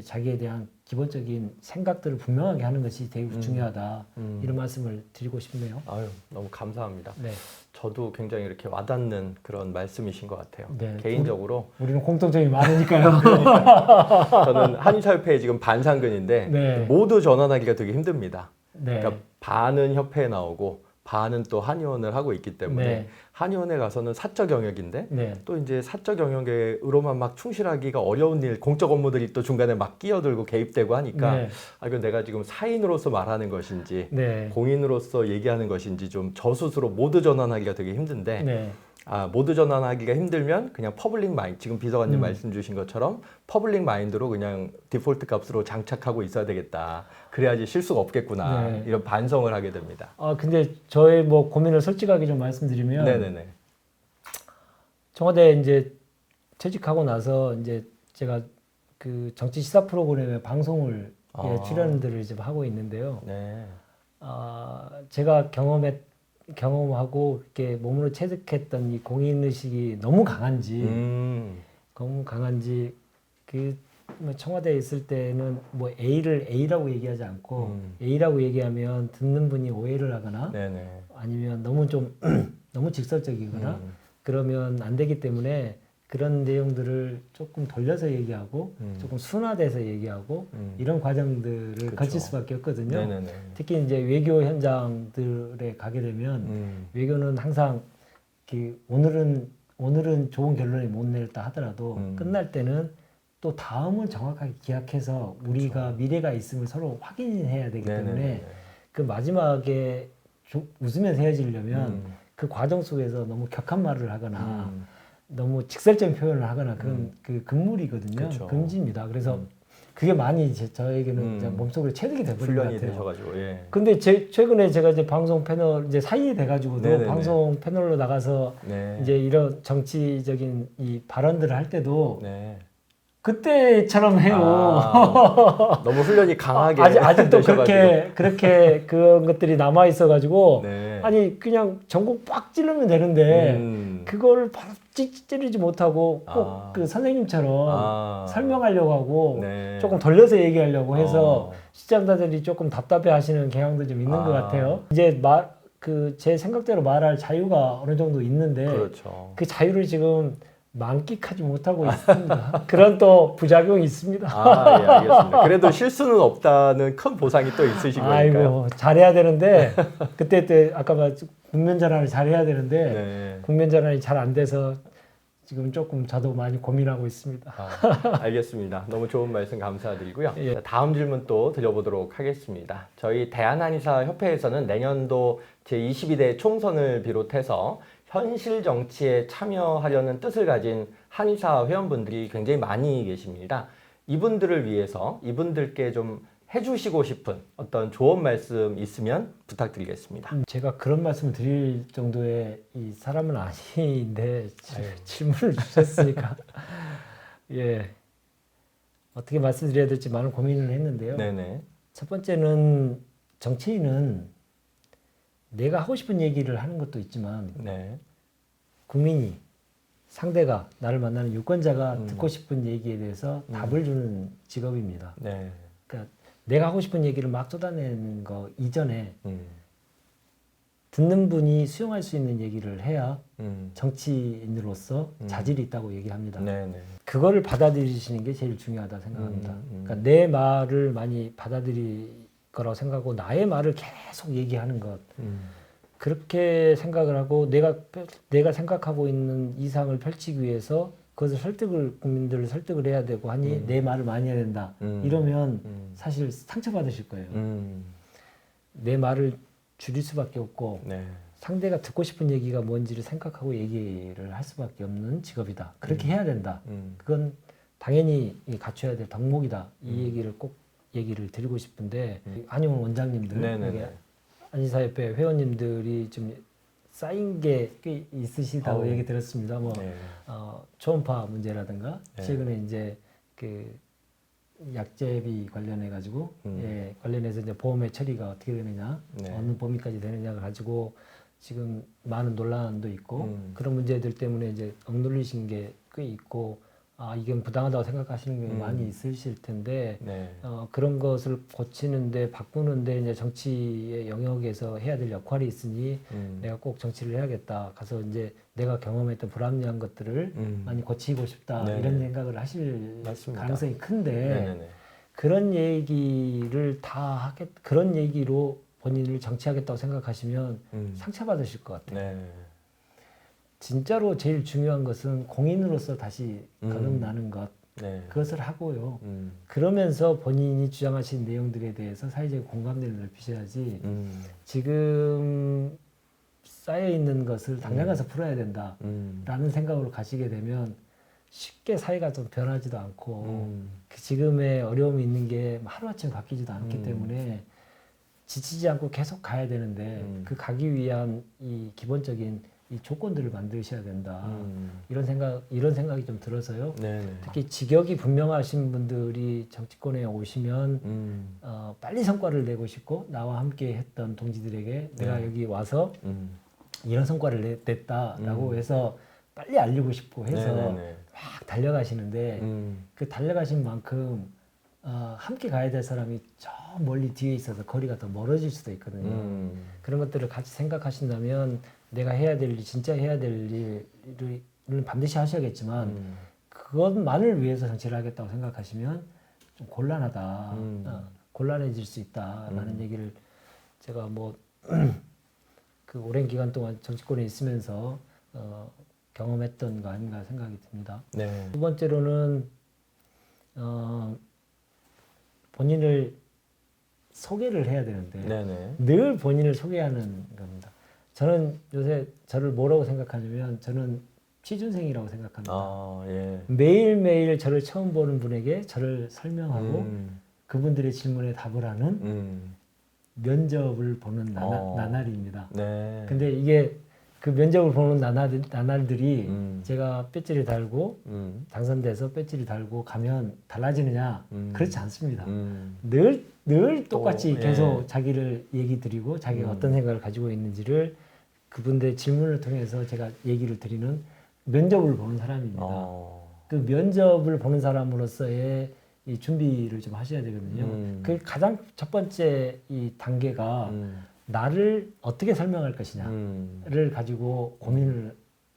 S2: 자기에 대한 기본적인 생각들을 분명하게 하는 것이 되게 중요하다. 이런 말씀을 드리고 싶네요.
S1: 아유, 너무 감사합니다.
S2: 네.
S1: 저도 굉장히 이렇게 와닿는 그런 말씀이신 것 같아요.
S2: 네.
S1: 개인적으로
S2: 우리는 공통점이 많으니까요.
S1: 저는 한의사협회에 지금 반상근인데
S2: 네.
S1: 모두 전환하기가 되게 힘듭니다.
S2: 네.
S1: 그러니까 반은 협회에 나오고 반은 또 한의원을 하고 있기 때문에
S2: 네.
S1: 한의원에 가서는 사적 영역인데
S2: 네.
S1: 또 이제 사적 영역으로만 막 충실하기가 어려운 일, 공적 업무들이 또 중간에 막 끼어들고 개입되고 하니까
S2: 네.
S1: 아, 이건 내가 지금 사인으로서 말하는 것인지
S2: 네.
S1: 공인으로서 얘기하는 것인지 좀 저 스스로 모두 전환하기가 되게 힘든데
S2: 네.
S1: 모두 전환하기가 힘들면 그냥 퍼블릭 마인드, 지금 비서관님 말씀 주신 것처럼 퍼블릭 마인드로 그냥 디폴트 값으로 장착하고 있어야 되겠다. 그래야지 실수가 없겠구나.
S2: 네.
S1: 이런 반성을 하게 됩니다.
S2: 근데 저의 뭐 고민을 솔직하게 좀 말씀드리면
S1: 네네네.
S2: 청와대 이제 퇴직하고 나서 이제 제가 그 정치 시사 프로그램에 방송을 출연들을 이제 하고 있는데요.
S1: 네.
S2: 제가 경험하고 이렇게 몸으로 체득했던 이 공인 의식이 너무 강한지 뭐 청와대에 있을 때는 뭐 A를 A라고 얘기하지 않고 A라고 얘기하면 듣는 분이 오해를 하거나
S1: 네네.
S2: 아니면 너무 좀 너무 직설적이거나 그러면 안 되기 때문에 그런 내용들을 조금 돌려서 얘기하고 조금 순화돼서 얘기하고 이런 과정들을
S1: 그쵸.
S2: 거칠 수밖에 없거든요.
S1: 네네네.
S2: 특히 이제 외교 현장들에 가게 되면 외교는 항상 오늘은 좋은 결론이 못 냈다 하더라도 끝날 때는 또 다음을 정확하게 기약해서 우리가 미래가 있음을 서로 확인해야 되기 때문에
S1: 네네네.
S2: 그 마지막에 웃으면서 헤어지려면 그 과정 속에서 너무 격한 말을 하거나 너무 직설적인 표현을 하거나 그런 그 금물이거든요.
S1: 그쵸.
S2: 금지입니다. 그래서 그게 많이 저에게는 이제 몸속으로 체득이 돼버린 것
S1: 훈련이
S2: 같아요.
S1: 되셔가지고 예.
S2: 근데 최근에 제가 이제 방송 패널 이제 사인이 돼가지고도
S1: 네네네.
S2: 방송 패널로 나가서
S1: 네.
S2: 이제 이런 정치적인 이 발언들을 할 때도
S1: 네.
S2: 그때처럼 해요.
S1: 너무 훈련이 강하게
S2: 아직도
S1: 되셔가지고.
S2: 그렇게 그런 것들이 남아 있어가지고
S1: 네.
S2: 아니 그냥 전국 빡 찌르면 되는데 그걸 바로 찌르지 못하고 꼭 그 선생님처럼 설명하려고 하고
S1: 네.
S2: 조금 돌려서 얘기하려고 해서 시청자들이 조금 답답해하시는 경향도 좀 있는 것 같아요. 이제 제 생각대로 말할 자유가 어느 정도 있는데
S1: 그렇죠.
S2: 그 자유를 지금 만끽하지 못하고 있습니다. 그런 또 부작용이 있습니다.
S1: 예, 알겠습니다. 그래도 실수는 없다는 큰 보상이 또 있으신 거니까요.
S2: 아이고, 잘해야 되는데, 그때 아까 국면 전환을 잘해야 되는데,
S1: 네.
S2: 국면 전환이 잘 안 돼서 지금 조금 저도 많이 고민하고 있습니다.
S1: 알겠습니다. 너무 좋은 말씀 감사드리고요.
S2: 예.
S1: 자, 다음 질문 또 드려보도록 하겠습니다. 저희 대한한의사협회에서는 내년도 제22대 총선을 비롯해서 현실 정치에 참여하려는 뜻을 가진 한의사 회원분들이 굉장히 많이 계십니다. 이분들을 위해서 이분들께 좀 해주시고 싶은 어떤 조언 말씀 있으면 부탁드리겠습니다.
S2: 제가 그런 말씀을 드릴 정도의 이 사람은 아닌데 질문을 주셨으니까 예 어떻게 말씀드려야 될지 많은 고민을 했는데요.
S1: 네네.
S2: 첫 번째는 정치인은 내가 하고 싶은 얘기를 하는 것도 있지만
S1: 네.
S2: 국민이 상대가 나를 만나는 유권자가 듣고 싶은 얘기에 대해서 답을 주는 직업입니다.
S1: 네.
S2: 그러니까 내가 하고 싶은 얘기를 막 쏟아내는 거 이전에 듣는 분이 수용할 수 있는 얘기를 해야 정치인으로서 자질이 있다고 얘기합니다.
S1: 네네.
S2: 그거를 받아들이시는 게 제일 중요하다 생각합니다. 그러니까 내 말을 많이 받아들일 거라고 생각하고 나의 말을 계속 얘기하는 것 그렇게 생각을 하고 내가 생각하고 있는 이상을 펼치기 위해서 그것을 국민들을 설득을 해야 되고 하니 내 말을 많이 해야 된다. 이러면 사실 상처받으실 거예요. 내 말을 줄일 수밖에 없고
S1: 네.
S2: 상대가 듣고 싶은 얘기가 뭔지를 생각하고 얘기를 할 수밖에 없는 직업이다. 그렇게 해야 된다. 그건 당연히 갖춰야 될 덕목이다. 이 얘기를 꼭 얘기를 드리고 싶은데 한용운 원장님들, 한의사협회 회원님들이 좀 쌓인 게 꽤 있으시다고 얘기 들었습니다. 뭐
S1: 네.
S2: 초음파 문제라든가
S1: 네.
S2: 최근에 이제 그 약제비 관련해 가지고 관련해서 이제 보험의 처리가 어떻게 되느냐,
S1: 네.
S2: 어느 범위까지 되느냐를 가지고 지금 많은 논란도 있고 그런 문제들 때문에 이제 억눌리신 게 꽤 있고 이건 부당하다고 생각하시는 게 많이 있으실 텐데
S1: 네.
S2: 그런 것을 고치는데 바꾸는데 이제 정치의 영역에서 해야 될 역할이 있으니 내가 꼭 정치를 해야겠다. 가서 이제 내가 경험했던 불합리한 것들을 많이 고치고 싶다.
S1: 네네.
S2: 이런 생각을 하실
S1: 맞습니다.
S2: 가능성이 큰데
S1: 네네네.
S2: 그런 얘기를 그런 얘기로 본인을 정치하겠다고 생각하시면 상처받으실 것 같아요.
S1: 네.
S2: 진짜로 제일 중요한 것은 공인으로서 다시 거듭나는 것,
S1: 네.
S2: 그것을 하고요. 그러면서 본인이 주장하신 내용들에 대해서 사회적 공감대를 넓히셔야지 지금 쌓여있는 것을 당장 가서 풀어야 된다라는 생각으로 가시게 되면 쉽게 사회가 좀 변하지도 않고 그 지금의 어려움이 있는 게 하루아침에 바뀌지도 않기 때문에 지치지 않고 계속 가야 되는데 그 가기 위한 이 기본적인 이 조건들을 만드셔야 된다. 이런 생각이 좀 들어서요.
S1: 네네.
S2: 특히 직역이 분명하신 분들이 정치권에 오시면 빨리 성과를 내고 싶고 나와 함께 했던 동지들에게 내가 여기 와서 이런 성과를 냈다라고 해서 빨리 알리고 싶고 해서
S1: 네네네.
S2: 막 달려가시는데 그 달려가신 만큼 함께 가야 될 사람이 저 멀리 뒤에 있어서 거리가 더 멀어질 수도 있거든요. 그런 것들을 같이 생각하신다면 내가 해야 될 일, 진짜 해야 될 일을 반드시 하셔야겠지만 그것만을 위해서 정치를 하겠다고 생각하시면 좀 곤란하다. 곤란해질 수 있다라는 얘기를 제가 뭐 그 오랜 기간 동안 정치권에 있으면서 경험했던 거 아닌가 생각이 듭니다.
S1: 네.
S2: 두 번째로는 본인을 소개를 해야 되는데
S1: 네네.
S2: 늘 본인을 소개하는 겁니다. 저는 요새 저를 뭐라고 생각하냐면 저는 취준생이라고 생각합니다.
S1: 아, 예.
S2: 매일매일 저를 처음 보는 분에게 저를 설명하고 그분들의 질문에 답을 하는 면접을 보는 나날입니다.
S1: 네.
S2: 근데 이게 그 면접을 보는 나날들이 제가 배지를 달고 당선돼서 배지를 달고 가면 달라지느냐? 그렇지 않습니다. 늘 똑같이
S1: 또,
S2: 계속
S1: 예.
S2: 자기를 얘기 드리고 자기가 어떤 생각을 가지고 있는지를 그분들의 질문을 통해서 제가 얘기를 드리는 면접을 보는 사람입니다. 그 면접을 보는 사람으로서의 이 준비를 좀 하셔야 되거든요. 그 가장 첫 번째 이 단계가 나를 어떻게 설명할 것이냐를 가지고 고민을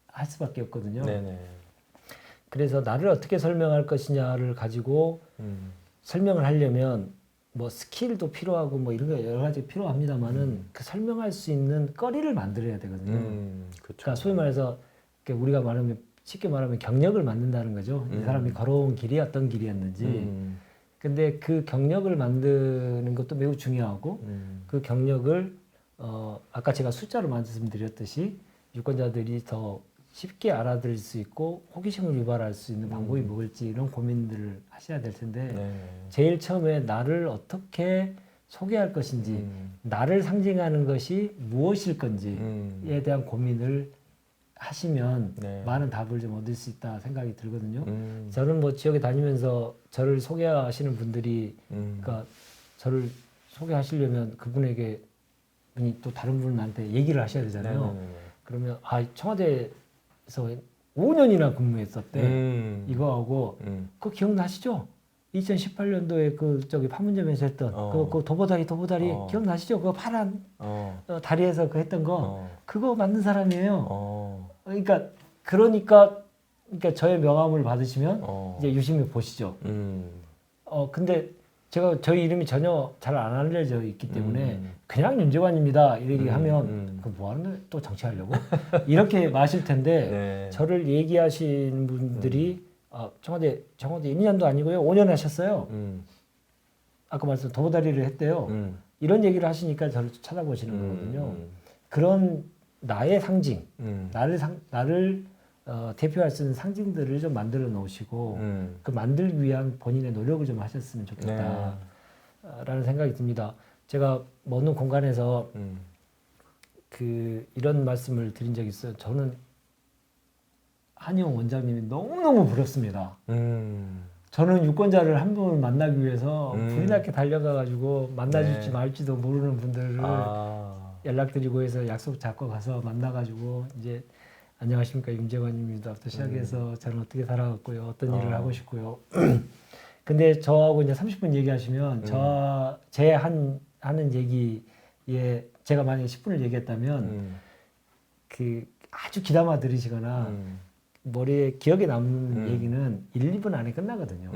S2: 할 수밖에 없거든요.
S1: 네네.
S2: 그래서 나를 어떻게 설명할 것이냐를 가지고 설명을 하려면 뭐 스킬도 필요하고 뭐 이런 거 여러 가지 필요합니다만은 그 설명할 수 있는 거리를 만들어야 되거든요.
S1: 그렇죠.
S2: 그러니까 소위 말해서 우리가 말하면 쉽게 말하면 경력을 만든다는 거죠. 이 사람이 걸어온 길이 어떤 길이었는지. 근데 그 경력을 만드는 것도 매우 중요하고 그 경력을 아까 제가 숫자로 말씀드렸듯이 유권자들이 더 쉽게 알아들을 수 있고 호기심을 유발할 수 있는 방법이 뭘지 이런 고민들을 하셔야 될 텐데
S1: 네.
S2: 제일 처음에 나를 어떻게 소개할 것인지 나를 상징하는 것이 무엇일 건지에 대한 고민을 하시면
S1: 네.
S2: 많은 답을 좀 얻을 수 있다 생각이 들거든요. 저는 뭐 지역에 다니면서 저를 소개하시는 분들이 그러니까 저를 소개하시려면 그분에게 또 다른 분한테 얘기를 하셔야 되잖아요.
S1: 네네네.
S2: 그러면 청와대에서 5년이나 근무했었대. 이거하고 그거 기억나시죠? 2018년도에 그 저기 판문점에서 했던 그 도보다리 기억나시죠? 그거 파란 다리에서 그 했던 거 그거 만든 사람이에요. 그러니까 저의 명함을 받으시면 이제 유심히 보시죠. 근데 제가 저희 이름이 전혀 잘 안 알려져 있기 때문에 그냥 윤재관입니다 이렇게 하면 그 뭐 하는 거예요? 또 정치하려고 이렇게 마실 텐데
S1: 네.
S2: 저를 얘기하신 분들이 청와대 1년도 아니고요 5년 하셨어요. 아까 말씀 도보다리를 했대요. 이런 얘기를 하시니까 저를 쳐다보시는 거거든요. 그런 나의 상징, 나를 대표할 수 있는 상징들을 좀 만들어 놓으시고 그 만들기 위한 본인의 노력을 좀 하셨으면 좋겠다라는 생각이 듭니다. 제가 먼 공간에서 이런 말씀을 드린 적이 있어요. 저는 한의원 원장님이 너무너무 부럽습니다. 저는 유권자를 한 분을 만나기 위해서 불이 나게 달려가가지고 만나줄지 말지도 모르는 분들을 연락드리고 해서 약속 잡고 가서 만나가지고 이제 안녕하십니까 임재관입니다.부터 시작해서 저는 어떻게 살아갔고요, 어떤 일을 하고 싶고요. 근데 저하고 이제 30분 얘기하시면 제 하는 얘기에 제가 만약에 10분을 얘기했다면 그 아주 귀담아 들으시거나 머리에 기억에 남는 얘기는 1, 2분 안에 끝나거든요.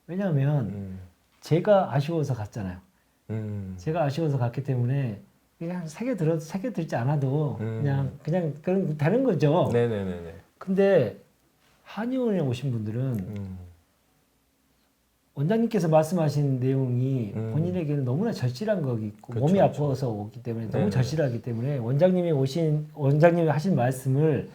S2: 왜냐하면 제가 아쉬워서 갔잖아요. 제가 아쉬워서 갔기 때문에 그냥 새겨 들지 않아도 그냥 그런 되는 거죠.
S1: 네네네네.
S2: 근데 한의원에 오신 분들은 원장님께서 말씀하신 내용이 본인에게는 너무나 절실한 거기 있고
S1: 그쵸,
S2: 몸이
S1: 그쵸.
S2: 아파서 오기 때문에 너무
S1: 네네.
S2: 절실하기 때문에 원장님이 하신 말씀을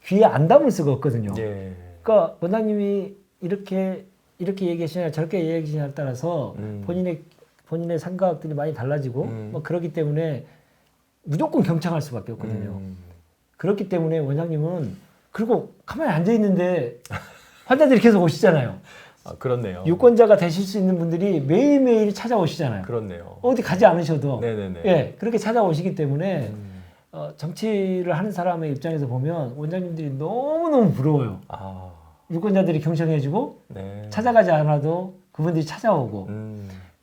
S2: 귀에 안 담을 수가 없거든요.
S1: 예.
S2: 그러니까 원장님이 이렇게 얘기하시냐 저렇게 얘기하시냐에 따라서 본인의 생각들이 많이 달라지고 뭐 그렇기 때문에 무조건 경청할 수밖에 없거든요. 그렇기 때문에 원장님은 그리고 가만히 앉아 있는데 환자들이 계속 오시잖아요.
S1: 아, 그렇네요.
S2: 유권자가 되실 수 있는 분들이 매일매일 찾아오시잖아요.
S1: 그렇네요.
S2: 어디 가지 않으셔도.
S1: 네네네.
S2: 예, 그렇게 찾아오시기 때문에 정치를 하는 사람의 입장에서 보면 원장님들이 너무너무 부러워요.
S1: 아,
S2: 유권자들이 경청해주고
S1: 네.
S2: 찾아가지 않아도 그분들이 찾아오고.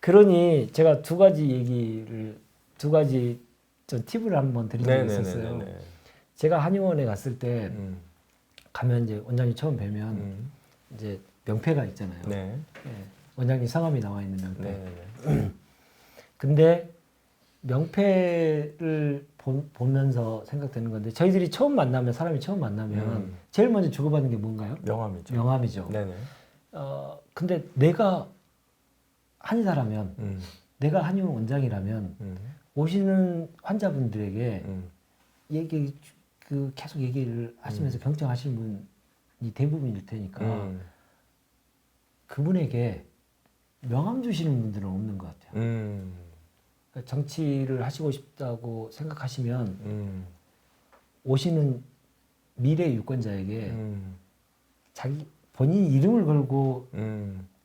S2: 그러니 제가 두 가지 좀 팁을 한번 드린 적이 있었어요.
S1: 네네네네.
S2: 제가 한의원에 갔을 때 가면 이제 원장님 처음 뵈면 이제 명패가 있잖아요.
S1: 네.
S2: 예, 원장님 성함이 나와 있는 명패.
S1: 네네네.
S2: 근데 명패를 보면서 생각되는 건데 저희들이 사람이 처음 만나면 제일 먼저 주고받는 게 뭔가요?
S1: 명함이죠.
S2: 명함이죠.
S1: 네네.
S2: 근데 내가 한의사라면 내가 한의원 원장이라면 오시는 환자분들에게 계속 얘기를 하시면서 경청하시는 분이 대부분일 테니까 그분에게 명함 주시는 분들은 없는 것 같아요. 그러니까 정치를 하시고 싶다고 생각하시면 오시는 미래 유권자에게 본인 이름을 걸고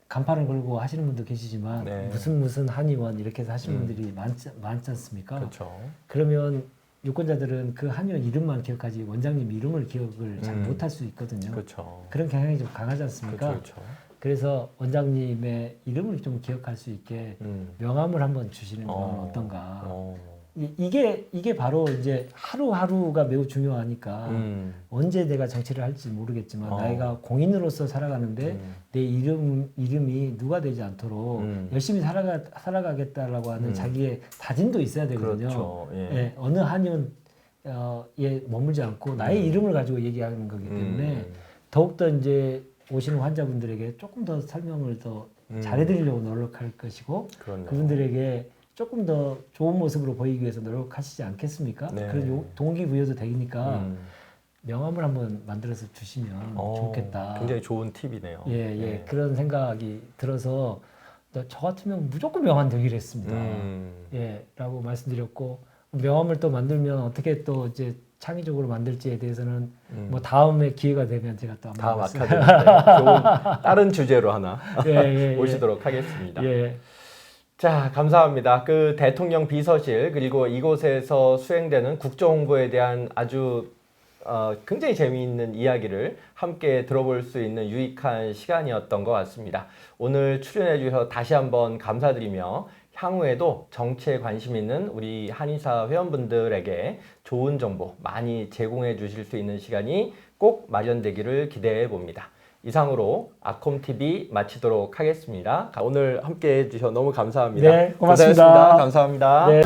S2: 간판을 걸고 하시는 분도 계시지만
S1: 네.
S2: 무슨 한의원 이렇게 해서 하시는 분들이 많지 않습니까?
S1: 그렇죠.
S2: 그러면 유권자들은 그 한의원 이름만 기억하지 원장님 이름을 기억을 잘 못할 수 있거든요.
S1: 그렇죠.
S2: 그런 경향이 좀 강하지 않습니까?
S1: 그렇죠.
S2: 그래서 원장님의 이름을 좀 기억할 수 있게 명함을 한번 주시는 건 어떤가. 이게 바로 이제 하루하루가 매우 중요하니까 언제 내가 정치를 할지 모르겠지만 나이가 공인으로서 살아가는데 내 이름이 누가 되지 않도록 열심히 살아가겠다라고 하는 자기의 다짐도 있어야 되거든요.
S1: 그렇죠. 예.
S2: 예, 어느 한의원에 머물지 않고 나의 이름을 가지고 얘기하는 거기 때문에 더욱더 이제 오시는 환자분들에게 조금 더 설명을 더 잘해드리려고 노력할 것이고
S1: 그렇네요.
S2: 그분들에게 조금 더 좋은 모습으로 보이기 위해서 노력하시지 않겠습니까?
S1: 네.
S2: 그런 동기부여도 되니까 명함을 한번 만들어서 주시면 좋겠다.
S1: 굉장히 좋은 팁이네요.
S2: 예,
S1: 네.
S2: 그런 생각이 들어서 저 같으면 무조건 명함 들기로 했습니다. 예, 라고 말씀드렸고 명함을 또 만들면 어떻게 또 이제 창의적으로 만들지에 대해서는 뭐 다음에 기회가 되면 제가 또
S1: 다음
S2: 한번
S1: 아카데미 때 좋은 다른 주제로 하나
S2: 예,
S1: 모시도록 하겠습니다.
S2: 예.
S1: 자, 감사합니다. 그 대통령 비서실 그리고 이곳에서 수행되는 국정홍보에 대한 아주 굉장히 재미있는 이야기를 함께 들어볼 수 있는 유익한 시간이었던 것 같습니다. 오늘 출연해 주셔서 다시 한번 감사드리며 향후에도 정치에 관심 있는 우리 한의사 회원분들에게 좋은 정보 많이 제공해 주실 수 있는 시간이 꼭 마련되기를 기대해 봅니다. 이상으로 아콤TV 마치도록 하겠습니다. 오늘 함께 해주셔서 너무 감사합니다.
S2: 네, 고맙습니다.
S1: 고생하셨습니다. 감사합니다.
S2: 네.